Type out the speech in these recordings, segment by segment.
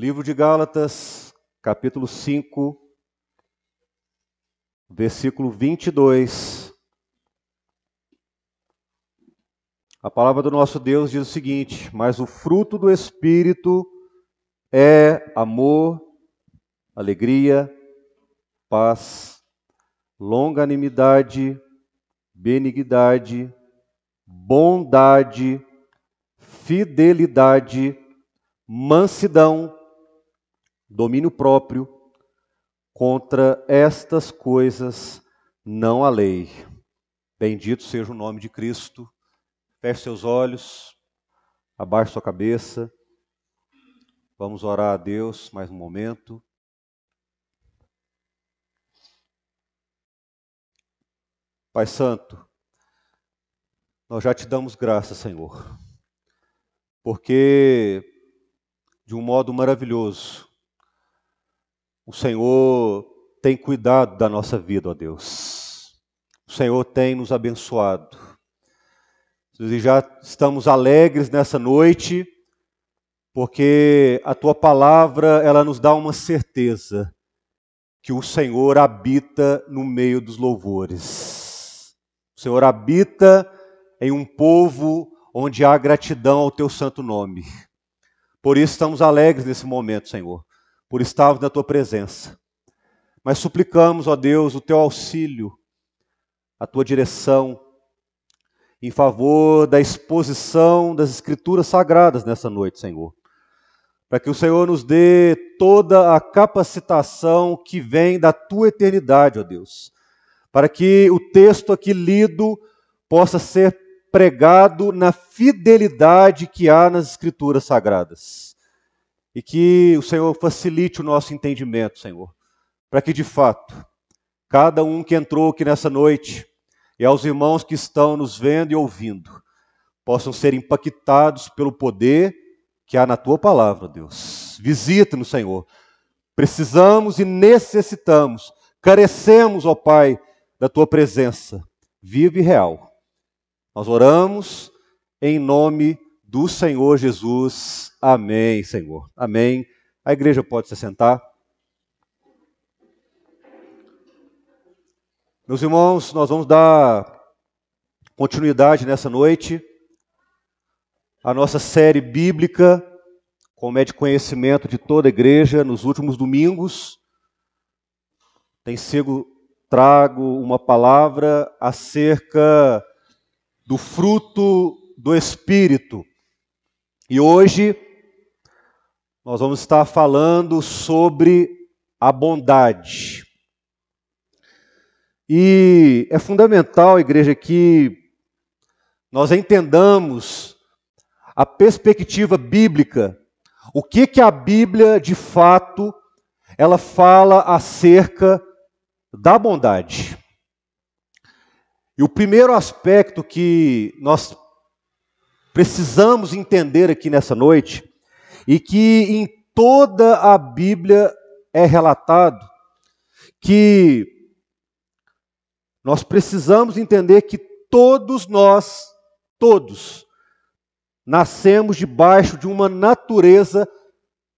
Livro de Gálatas, capítulo 5, versículo 22. A palavra do nosso Deus diz o seguinte: mas o fruto do Espírito é amor, alegria, paz, longanimidade, benignidade, bondade, fidelidade, mansidão, domínio próprio. Contra estas coisas não há lei. Bendito seja o nome de Cristo. Feche seus olhos, abaixe sua cabeça. Vamos orar a Deus mais um momento. Pai Santo, nós já te damos graças, Senhor, porque de um modo maravilhoso o Senhor tem cuidado da nossa vida, ó Deus. O Senhor tem nos abençoado. E já estamos alegres nessa noite, porque a Tua palavra, ela nos dá uma certeza que o Senhor habita no meio dos louvores. O Senhor habita em um povo onde há gratidão ao Teu santo nome. Por isso estamos alegres nesse momento, Senhor, por estarmos na Tua presença. Mas suplicamos, ó Deus, o Teu auxílio, a Tua direção, em favor da exposição das Escrituras Sagradas nessa noite, Senhor. Para que o Senhor nos dê toda a capacitação que vem da Tua eternidade, ó Deus. Para que o texto aqui lido possa ser pregado na fidelidade que há nas Escrituras Sagradas. E que o Senhor facilite o nosso entendimento, Senhor. Para que, de fato, cada um que entrou aqui nessa noite, e aos irmãos que estão nos vendo e ouvindo, possam ser impactados pelo poder que há na Tua palavra, Deus. Visita-nos, Senhor. Precisamos e necessitamos, carecemos, ó Pai, da Tua presença, viva e real. Nós oramos em nome do Senhor Jesus. Amém, Senhor. Amém. A igreja pode se sentar. Meus irmãos, nós vamos dar continuidade nessa noite à nossa série bíblica, como é de conhecimento de toda a igreja, nos últimos domingos. Tem sido trago uma palavra acerca do fruto do Espírito. E hoje nós vamos estar falando sobre a bondade. E é fundamental, igreja, que nós entendamos a perspectiva bíblica, o que a Bíblia, de fato, ela fala acerca da bondade. E o primeiro aspecto que nós precisamos entender aqui nessa noite, e que em toda a Bíblia é relatado, que nós precisamos entender que todos nós, nascemos debaixo de uma natureza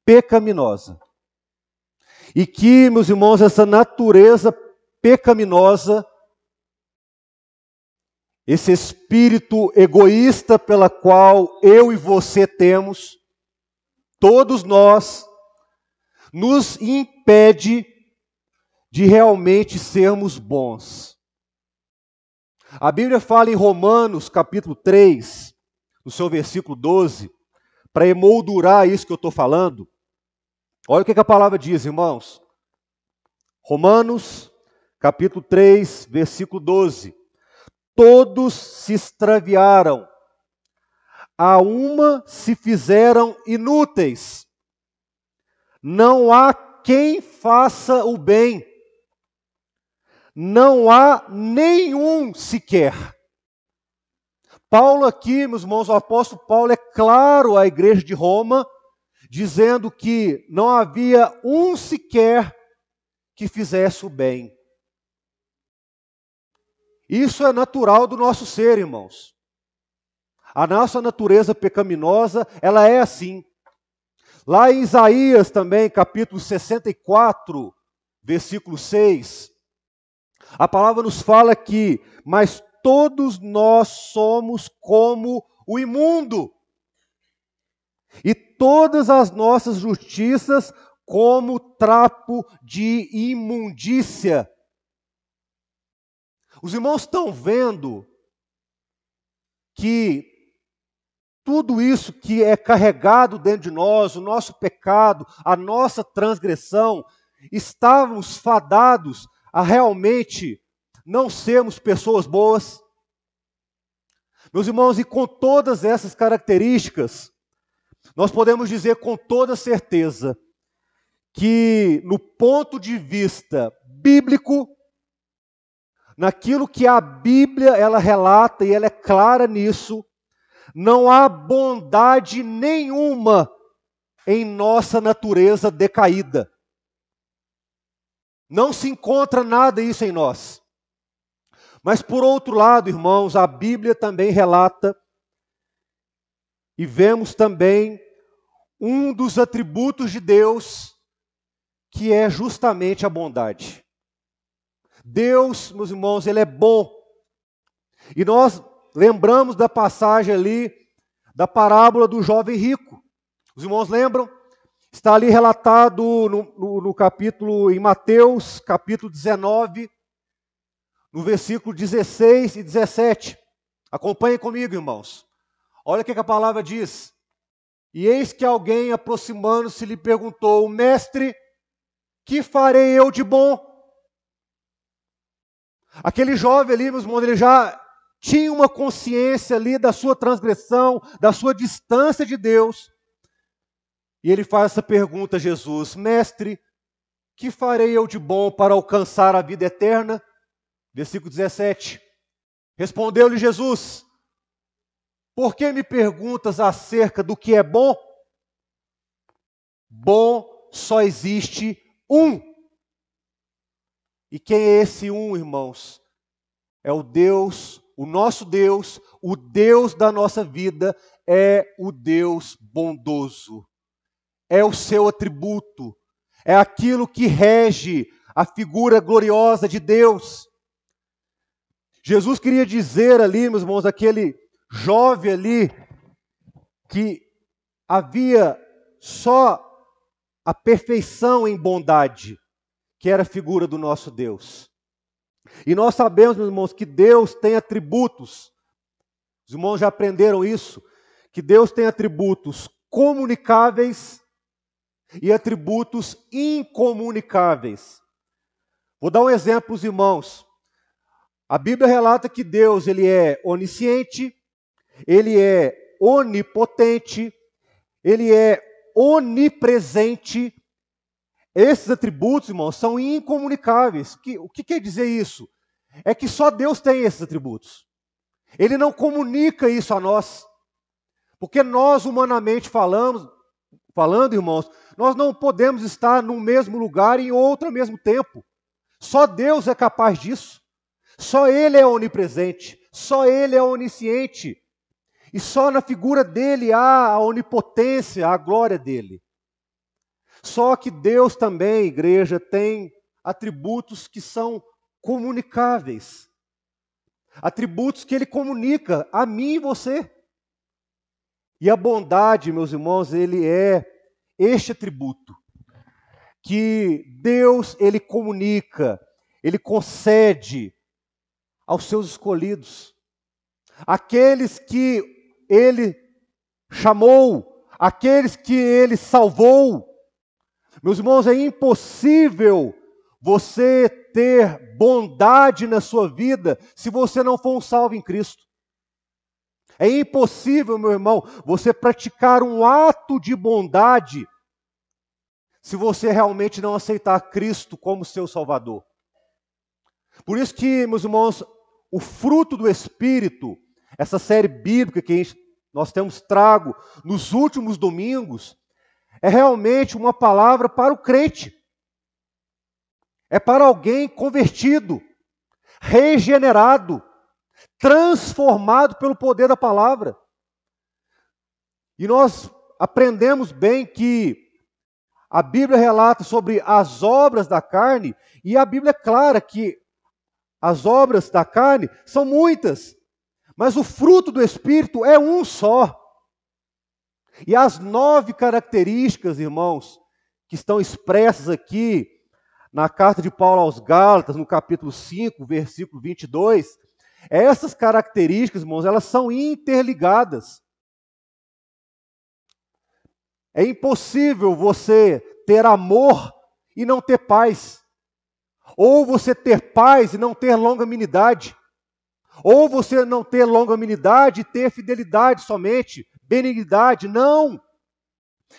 pecaminosa. E que, meus irmãos, essa natureza pecaminosa, esse espírito egoísta pela qual eu e você temos, todos nós, nos impede de realmente sermos bons. A Bíblia fala em Romanos, capítulo 3, no seu versículo 12, para emoldurar isso que eu estou falando. Olha o que a palavra diz, irmãos. Romanos, capítulo 3, versículo 12. Todos se extraviaram, a uma se fizeram inúteis. Não há quem faça o bem. Não há nenhum sequer. Paulo aqui, meus irmãos, o apóstolo Paulo é claro à igreja de Roma, dizendo que não havia um sequer que fizesse o bem. Isso é natural do nosso ser, irmãos. A nossa natureza pecaminosa, ela é assim. Lá em Isaías também, capítulo 64, versículo 6, a palavra nos fala que, mas todos nós somos como o imundo, e todas as nossas justiças como trapo de imundícia. Os irmãos estão vendo que tudo isso que é carregado dentro de nós, o nosso pecado, a nossa transgressão, estávamos fadados a realmente não sermos pessoas boas. Meus irmãos, e com todas essas características, nós podemos dizer com toda certeza que, no ponto de vista bíblico, naquilo que a Bíblia ela relata, e ela é clara nisso, não há bondade nenhuma em nossa natureza decaída. Não se encontra nada isso em nós. Mas, por outro lado, irmãos, a Bíblia também relata, e vemos também, um dos atributos de Deus, que é justamente a bondade. Deus, meus irmãos, Ele é bom. E nós lembramos da passagem ali, da parábola do jovem rico. Os irmãos lembram? Está ali relatado no capítulo, em Mateus, capítulo 19, no versículo 16 e 17. Acompanhem comigo, irmãos. Olha o que a palavra diz. E eis que alguém, aproximando-se, lhe perguntou: Mestre, que farei eu de bom? Aquele jovem ali, meus irmãos, ele já tinha uma consciência ali da sua transgressão, da sua distância de Deus. E ele faz essa pergunta a Jesus: Mestre, que farei eu de bom para alcançar a vida eterna? Versículo 17. Respondeu-lhe Jesus: Por que me perguntas acerca do que é bom? Bom só existe um. E quem é esse um, irmãos? É o Deus, o nosso Deus, o Deus da nossa vida, é o Deus bondoso. É o seu atributo, é aquilo que rege a figura gloriosa de Deus. Jesus queria dizer ali, meus irmãos, aquele jovem ali, que havia só a perfeição em bondade, que era a figura do nosso Deus. E nós sabemos, meus irmãos, que Deus tem atributos, os irmãos já aprenderam isso, que Deus tem atributos comunicáveis e atributos incomunicáveis. Vou dar um exemplo para os irmãos. A Bíblia relata que Deus, Ele é onisciente, Ele é onipotente, Ele é onipresente. Esses atributos, irmãos, são incomunicáveis. O que quer dizer isso? É que só Deus tem esses atributos. Ele não comunica isso a nós. Porque nós, humanamente falando, irmãos, nós não podemos estar no mesmo lugar e em outro ao mesmo tempo. Só Deus é capaz disso. Só Ele é onipresente. Só Ele é onisciente. E só na figura dele há a onipotência, a glória dele. Só que Deus também, igreja, tem atributos que são comunicáveis. Atributos que Ele comunica a mim e você. E a bondade, meus irmãos, Ele é este atributo. Que Deus, Ele comunica, Ele concede aos seus escolhidos. Aqueles que Ele chamou, aqueles que Ele salvou. Meus irmãos, é impossível você ter bondade na sua vida se você não for um salvo em Cristo. É impossível, meu irmão, você praticar um ato de bondade se você realmente não aceitar Cristo como seu Salvador. Por isso que, meus irmãos, o fruto do Espírito, essa série bíblica que nós temos trago nos últimos domingos, é realmente uma palavra para o crente. É para alguém convertido, regenerado, transformado pelo poder da palavra. E nós aprendemos bem que a Bíblia relata sobre as obras da carne, e a Bíblia é clara que as obras da carne são muitas, mas o fruto do Espírito é um só. E as 9 características, irmãos, que estão expressas aqui na carta de Paulo aos Gálatas, no capítulo 5, versículo 22, essas características, irmãos, elas são interligadas. É impossível você ter amor e não ter paz. Ou você ter paz e não ter longanimidade. Ou você não ter longanimidade e ter fidelidade somente, benignidade. Não!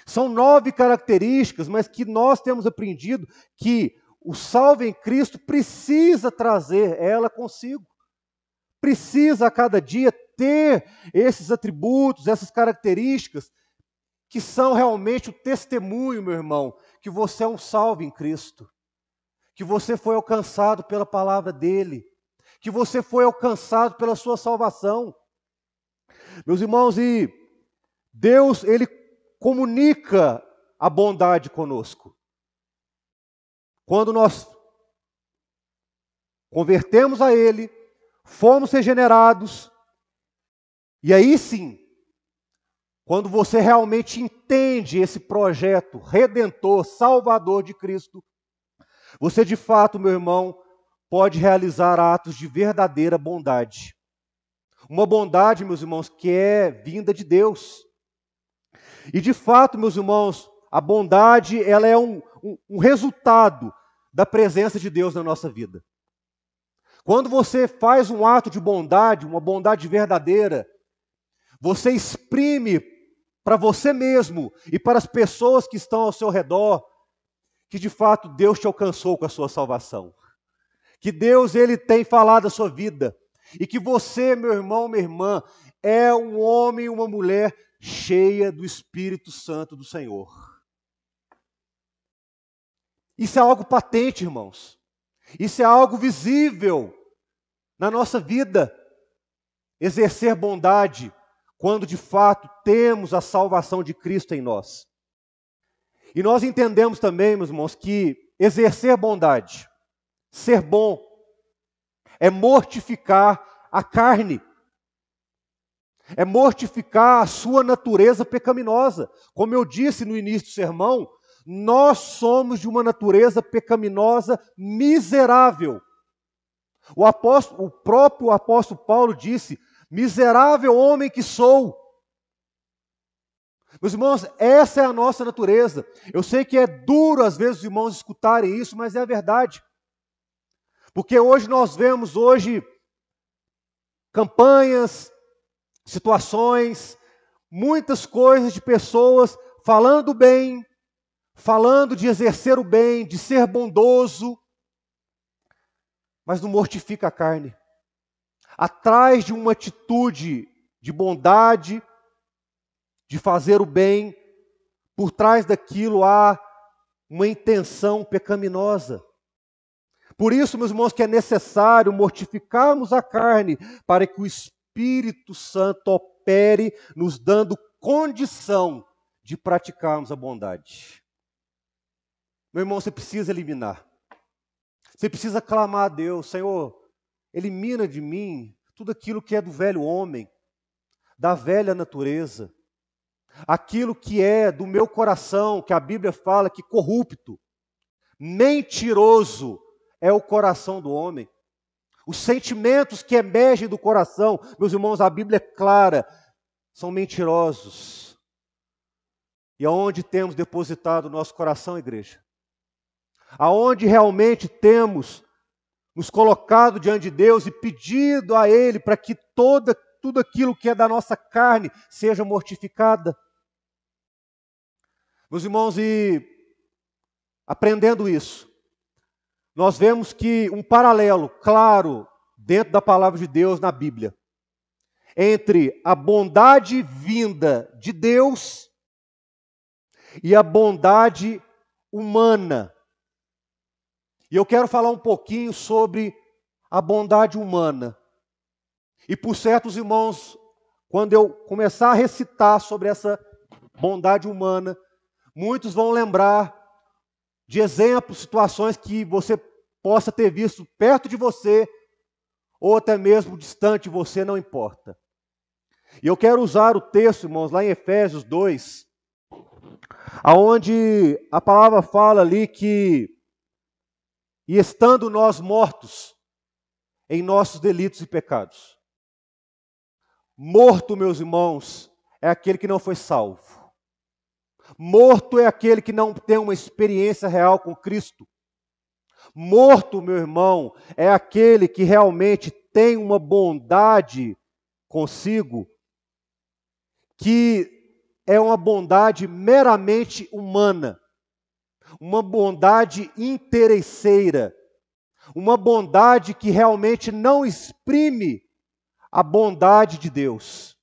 São 9 características, mas que nós temos aprendido que o salvo em Cristo precisa trazer ela consigo. Precisa a cada dia ter esses atributos, essas características, que são realmente o testemunho, meu irmão, que você é um salvo em Cristo, que você foi alcançado pela palavra dele, que você foi alcançado pela sua salvação. Meus irmãos, e Deus, ele comunica a bondade conosco. Quando nós convertemos a ele, fomos regenerados, e aí sim, quando você realmente entende esse projeto redentor, salvador de Cristo, você de fato, meu irmão, pode realizar atos de verdadeira bondade. Uma bondade, meus irmãos, que é vinda de Deus. E de fato, meus irmãos, a bondade, ela é um resultado da presença de Deus na nossa vida. Quando você faz um ato de bondade, uma bondade verdadeira, você exprime para você mesmo e para as pessoas que estão ao seu redor que de fato Deus te alcançou com a sua salvação. Que Deus, ele tem falado a sua vida. E que você, meu irmão, minha irmã, é um homem e uma mulher cheia do Espírito Santo do Senhor. Isso é algo patente, irmãos. Isso é algo visível na nossa vida. Exercer bondade quando de fato temos a salvação de Cristo em nós. E nós entendemos também, meus irmãos, que exercer bondade, ser bom, é mortificar a carne. É mortificar a sua natureza pecaminosa. Como eu disse no início do sermão, nós somos de uma natureza pecaminosa miserável. O próprio apóstolo Paulo disse: miserável homem que sou. Meus irmãos, essa é a nossa natureza. Eu sei que é duro às vezes os irmãos escutarem isso, mas é a verdade. Porque hoje nós vemos campanhas, situações, muitas coisas de pessoas falando bem, falando de exercer o bem, de ser bondoso, mas não mortifica a carne. Atrás de uma atitude de bondade, de fazer o bem, por trás daquilo há uma intenção pecaminosa. Por isso, meus irmãos, que é necessário mortificarmos a carne para que o Espírito Santo opere, nos dando condição de praticarmos a bondade. Meu irmão, você precisa eliminar. Você precisa clamar a Deus: Senhor, elimina de mim tudo aquilo que é do velho homem, da velha natureza, aquilo que é do meu coração, que a Bíblia fala que corrupto, mentiroso é o coração do homem. Os sentimentos que emergem do coração, meus irmãos, a Bíblia é clara, são mentirosos. E aonde temos depositado o nosso coração, igreja? Aonde realmente temos nos colocado diante de Deus e pedido a Ele para que tudo aquilo que é da nossa carne seja mortificada? Meus irmãos, e aprendendo isso, nós vemos que um paralelo claro dentro da palavra de Deus na Bíblia entre a bondade vinda de Deus e a bondade humana. E eu quero falar um pouquinho sobre a bondade humana. E por certos irmãos, quando eu começar a recitar sobre essa bondade humana. Muitos vão lembrar de exemplos, situações que você possa ter visto perto de você, ou até mesmo distante de você, não importa. E eu quero usar o texto, irmãos, lá em Efésios 2, aonde a palavra fala ali que, e estando nós mortos em nossos delitos e pecados. Morto, meus irmãos, é aquele que não foi salvo. Morto é aquele que não tem uma experiência real com Cristo. Morto, meu irmão, é aquele que realmente tem uma bondade consigo, que é uma bondade meramente humana, uma bondade interesseira, uma bondade que realmente não exprime a bondade de Deus.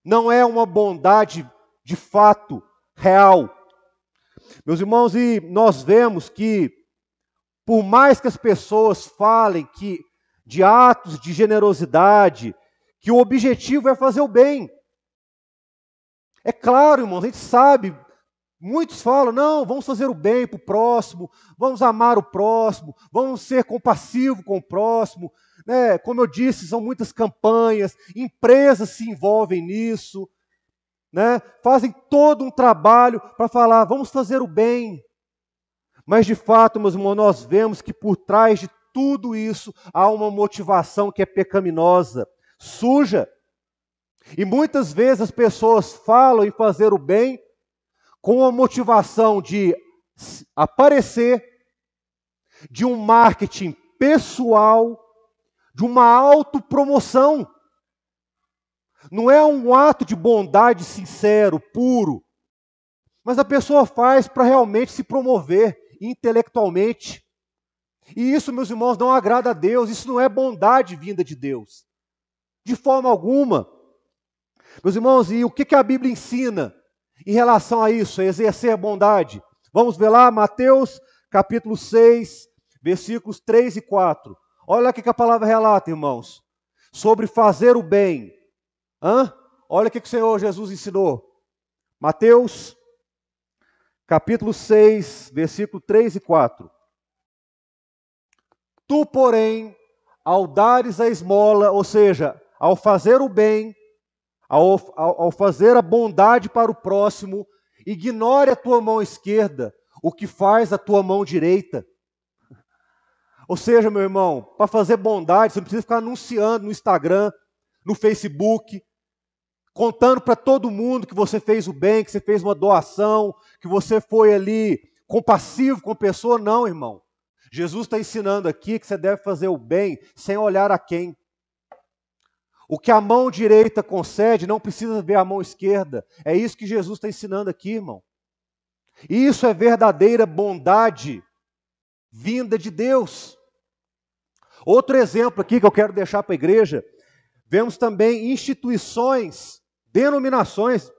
Não é uma bondade de fato real. Meus irmãos, e nós vemos que, por mais que as pessoas falem que de atos de generosidade, que o objetivo é fazer o bem. É claro, irmãos, a gente sabe, muitos falam, não, vamos fazer o bem para o próximo, vamos amar o próximo, vamos ser compassivos com o próximo. Né? Como eu disse, são muitas campanhas, empresas se envolvem nisso, né? Fazem todo um trabalho para falar, vamos fazer o bem. Mas de fato, meus irmãos, nós vemos que por trás de tudo isso há uma motivação que é pecaminosa, suja. E muitas vezes as pessoas falam em fazer o bem com a motivação de aparecer, de um marketing pessoal, de uma autopromoção. Não é um ato de bondade sincero, puro, mas a pessoa faz para realmente se promover intelectualmente. E isso, meus irmãos, não agrada a Deus, isso não é bondade vinda de Deus, de forma alguma. Meus irmãos, e o que a Bíblia ensina em relação a isso, a exercer a bondade? Vamos ver lá, Mateus capítulo 6, versículos 3 e 4. Olha o que a palavra relata, irmãos, sobre fazer o bem. Olha o que o Senhor Jesus ensinou. Mateus capítulo 6, versículo 3 e 4. Tu, porém, ao dares a esmola, ou seja, ao fazer o bem, ao fazer a bondade para o próximo, ignore a tua mão esquerda, o que faz a tua mão direita. Ou seja, meu irmão, para fazer bondade, você não precisa ficar anunciando no Instagram, no Facebook, contando para todo mundo que você fez o bem, que você fez uma doação, que você foi ali compassivo com a pessoa. Não, irmão. Jesus está ensinando aqui que você deve fazer o bem sem olhar a quem. O que a mão direita concede, não precisa ver a mão esquerda. É isso que Jesus está ensinando aqui, irmão. Isso é verdadeira bondade vinda de Deus. Outro exemplo aqui que eu quero deixar para a igreja, vemos também instituições, denominações,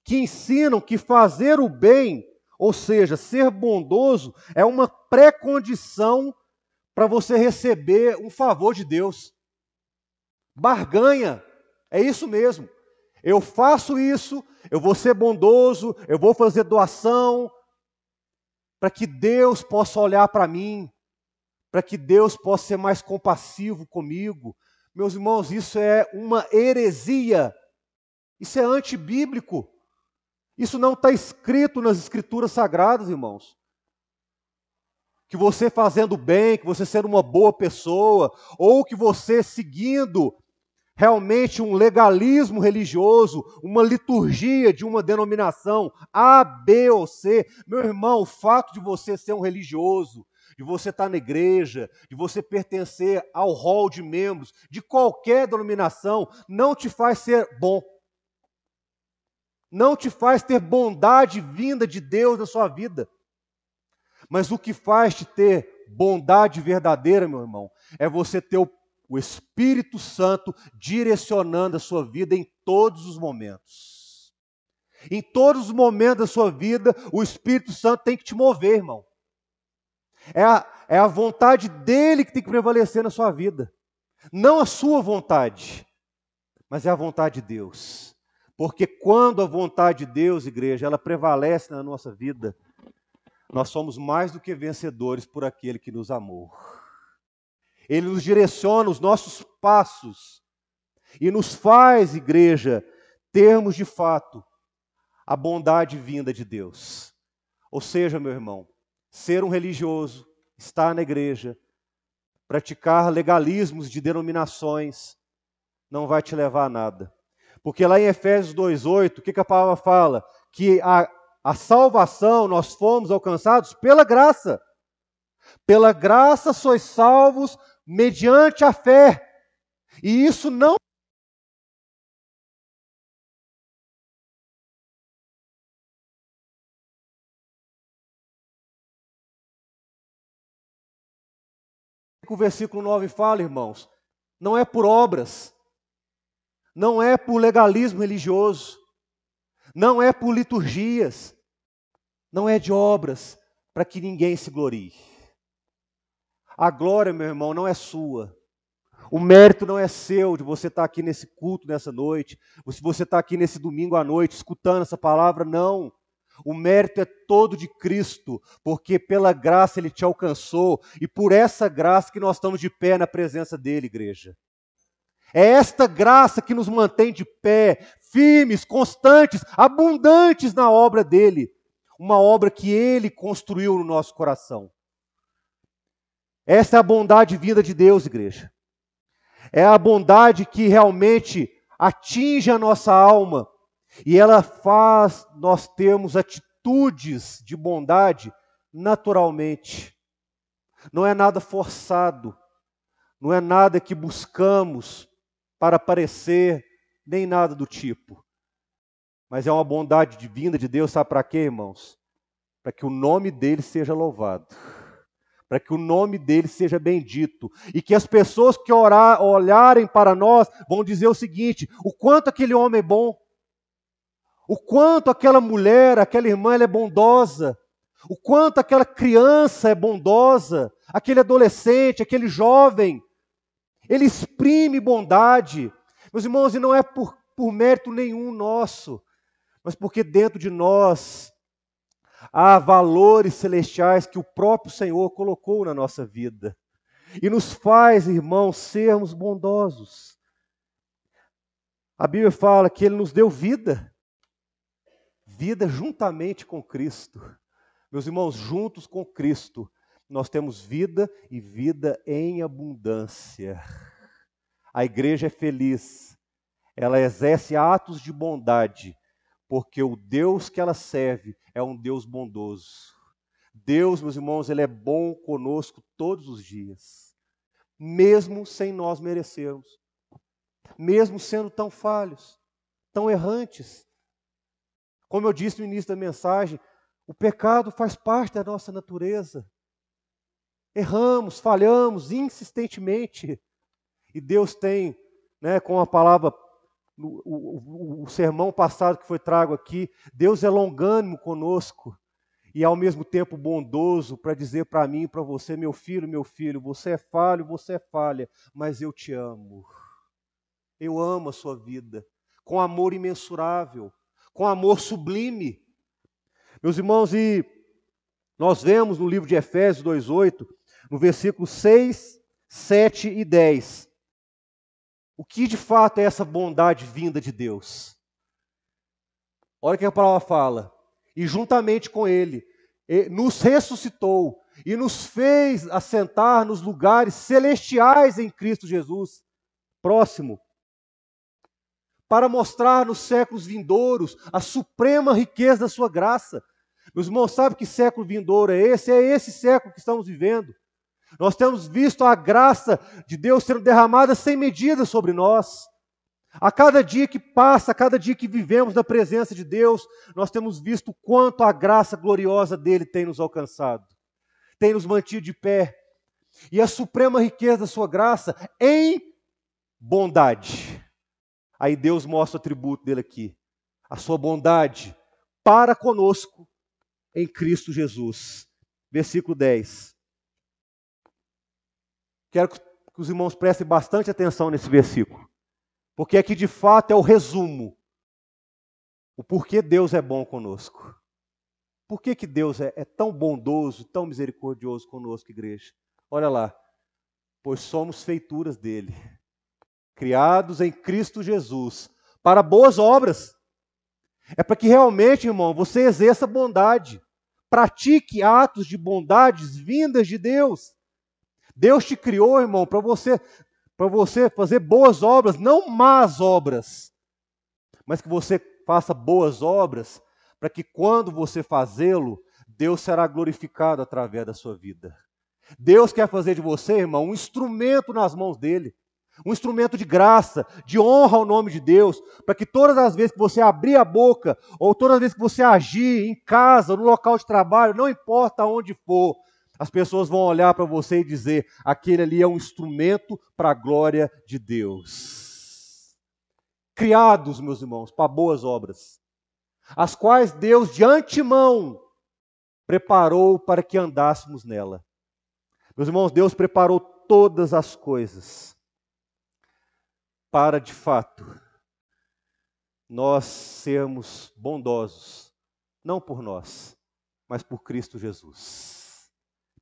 que ensinam que fazer o bem, ou seja, ser bondoso, é uma pré-condição para você receber um favor de Deus. Barganha, é isso mesmo. Eu faço isso, eu vou ser bondoso, eu vou fazer doação, para que Deus possa olhar para mim, para que Deus possa ser mais compassivo comigo. Meus irmãos, isso é uma heresia, isso é antibíblico, isso não está escrito nas Escrituras Sagradas, irmãos. Que você fazendo bem, que você sendo uma boa pessoa, ou que você seguindo realmente um legalismo religioso, uma liturgia de uma denominação A, B ou C. Meu irmão, o fato de você ser um religioso, de você estar na igreja, de você pertencer ao hall de membros de qualquer denominação, não te faz ser bom. Não te faz ter bondade vinda de Deus na sua vida. Mas o que faz te ter bondade verdadeira, meu irmão, é você ter o Espírito Santo direcionando a sua vida em todos os momentos. Em todos os momentos da sua vida, o Espírito Santo tem que te mover, irmão. É a vontade dele que tem que prevalecer na sua vida. Não a sua vontade, mas é a vontade de Deus. Porque quando a vontade de Deus, igreja, ela prevalece na nossa vida, nós somos mais do que vencedores por aquele que nos amou. Ele nos direciona os nossos passos e nos faz, igreja, termos de fato a bondade vinda de Deus. Ou seja, meu irmão, ser um religioso, estar na igreja, praticar legalismos de denominações, não vai te levar a nada. Porque lá em Efésios 2,8, o que a palavra fala? Que a salvação, nós fomos alcançados pela graça. Pela graça sois salvos mediante a fé. E isso não o versículo 9 fala, irmãos, não é por obras, não é por legalismo religioso, não é por liturgias, não é de obras, para que ninguém se glorie. A glória, meu irmão, não é sua. O mérito não é seu de você estar aqui nesse culto nessa noite, se você está aqui nesse domingo à noite escutando essa palavra, não. O mérito é todo de Cristo, porque pela graça Ele te alcançou, e por essa graça que nós estamos de pé na presença dEle, igreja. É esta graça que nos mantém de pé, firmes, constantes, abundantes na obra dEle. Uma obra que Ele construiu no nosso coração. Essa é a bondade vinda de Deus, igreja. É a bondade que realmente atinge a nossa alma e ela faz nós termos atitudes de bondade naturalmente. Não é nada forçado, não é nada que buscamos para parecer, nem nada do tipo. Mas é uma bondade vinda de Deus, sabe para quê, irmãos? Para que o nome dele seja louvado. Para que o nome dele seja bendito, e que as pessoas que olharem para nós vão dizer o seguinte: o quanto aquele homem é bom, o quanto aquela mulher, aquela irmã ela é bondosa, o quanto aquela criança é bondosa, aquele adolescente, aquele jovem, ele exprime bondade. Meus irmãos, e não é por mérito nenhum nosso, mas porque dentro de nós há valores celestiais que o próprio Senhor colocou na nossa vida. E nos faz, irmãos, sermos bondosos. A Bíblia fala que Ele nos deu vida. Vida juntamente com Cristo. Meus irmãos, juntos com Cristo, nós temos vida e vida em abundância. A igreja é feliz. Ela exerce atos de bondade, porque o Deus que ela serve é um Deus bondoso. Deus, meus irmãos, Ele é bom conosco todos os dias, mesmo sem nós merecermos, mesmo sendo tão falhos, tão errantes. Como eu disse no início da mensagem, o pecado faz parte da nossa natureza. Erramos, falhamos insistentemente. E Deus tem, com a palavra, o sermão passado que foi trago aqui, Deus é longânimo conosco. E ao mesmo tempo bondoso para dizer para mim e para você: meu filho, você é falho, você é falha, mas eu te amo. Eu amo a sua vida, com amor imensurável, com amor sublime. Meus irmãos, e nós vemos no livro de Efésios 2,8, no versículo 6, 7 e 10, o que de fato é essa bondade vinda de Deus. Olha o que a palavra fala: e juntamente com Ele, nos ressuscitou e nos fez assentar nos lugares celestiais em Cristo Jesus, próximo, para mostrar nos séculos vindouros a suprema riqueza da sua graça. Meus irmãos, sabe que século vindouro é esse? É esse século que estamos vivendo. Nós temos visto a graça de Deus sendo derramada sem medida sobre nós. A cada dia que passa, a cada dia que vivemos na presença de Deus, nós temos visto o quanto a graça gloriosa dele tem nos alcançado, tem nos mantido de pé. E a suprema riqueza da sua graça em bondade. Aí Deus mostra o atributo dele aqui. A sua bondade para conosco em Cristo Jesus. Versículo 10. Quero que os irmãos prestem bastante atenção nesse versículo. Porque aqui de fato é o resumo o porquê Deus é bom conosco. Por que Deus é tão bondoso, tão misericordioso conosco, igreja? Olha lá, pois somos feituras dele, criados em Cristo Jesus, para boas obras. É para que realmente, irmão, você exerça bondade, pratique atos de bondades vindas de Deus. Deus te criou, irmão, para você fazer boas obras, não más obras, mas que você faça boas obras, para que quando você fazê-lo, Deus será glorificado através da sua vida. Deus quer fazer de você, irmão, um instrumento nas mãos dele, um instrumento de graça, de honra ao nome de Deus, para que todas as vezes que você abrir a boca, ou todas as vezes que você agir em casa, no local de trabalho, não importa onde for, as pessoas vão olhar para você e dizer, aquele ali é um instrumento para a glória de Deus. Criados, meus irmãos, para boas obras, as quais Deus de antemão preparou para que andássemos nela. Meus irmãos, Deus preparou todas as coisas para, de fato, nós sermos bondosos, não por nós, mas por Cristo Jesus.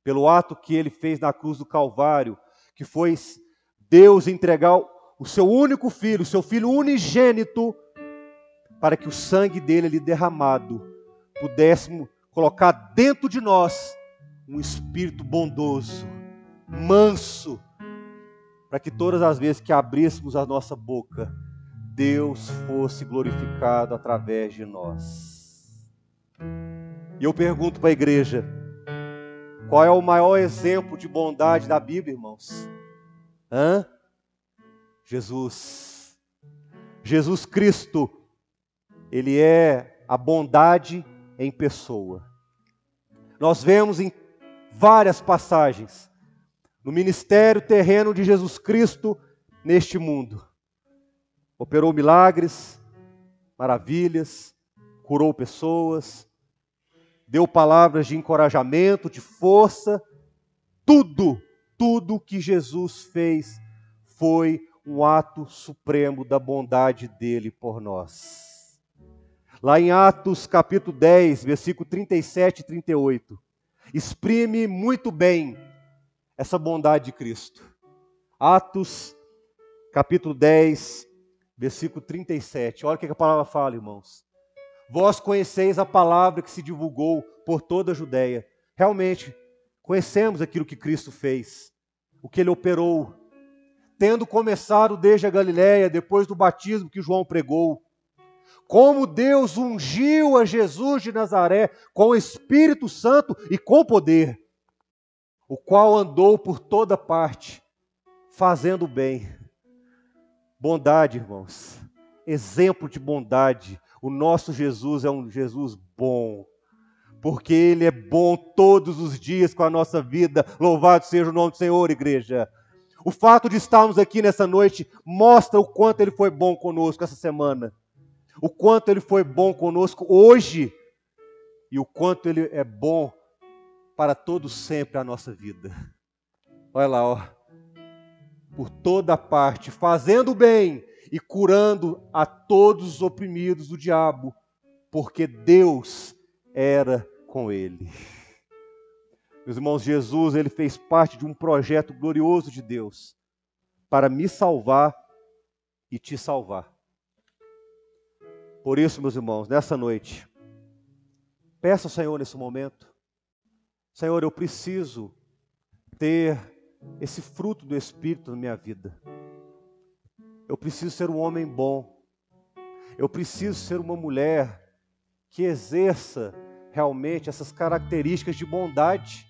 Pelo ato que Ele fez na cruz do Calvário, que foi Deus entregar o seu único filho, o seu filho unigênito, para que o sangue dele ali derramado, pudéssemos colocar dentro de nós um espírito bondoso, manso, para que todas as vezes que abríssemos a nossa boca, Deus fosse glorificado através de nós. E eu pergunto para a igreja, qual é o maior exemplo de bondade da Bíblia, irmãos? Jesus. Jesus Cristo, Ele é a bondade em pessoa. Nós vemos em várias passagens no ministério terreno de Jesus Cristo neste mundo. Operou milagres, maravilhas, curou pessoas, deu palavras de encorajamento, de força. Tudo que Jesus fez foi um ato supremo da bondade dele por nós. Lá em Atos capítulo 10, versículo 37 e 38, exprime muito bem essa bondade de Cristo. Atos capítulo 10, versículo 37. Olha o que a palavra fala, irmãos. Vós conheceis a palavra que se divulgou por toda a Judéia. Realmente, conhecemos aquilo que Cristo fez, o que Ele operou, tendo começado desde a Galiléia, depois do batismo que João pregou. Como Deus ungiu a Jesus de Nazaré com o Espírito Santo e com poder, o qual andou por toda parte, fazendo bem. Bondade, irmãos, exemplo de bondade. O nosso Jesus é um Jesus bom, porque Ele é bom todos os dias com a nossa vida. Louvado seja o nome do Senhor, igreja. O fato de estarmos aqui nessa noite mostra o quanto Ele foi bom conosco essa semana, o quanto Ele foi bom conosco hoje e o quanto Ele é bom para todos sempre a nossa vida. Olha lá, ó. Por toda parte, fazendo bem e curando a todos os oprimidos do diabo, porque Deus era com ele. Meus irmãos, Jesus, Ele fez parte de um projeto glorioso de Deus para me salvar e te salvar. Por isso, meus irmãos, nessa noite, peça ao Senhor nesse momento, Senhor, eu preciso ter esse fruto do Espírito na minha vida. Eu preciso ser um homem bom. Eu preciso ser uma mulher que exerça realmente essas características de bondade.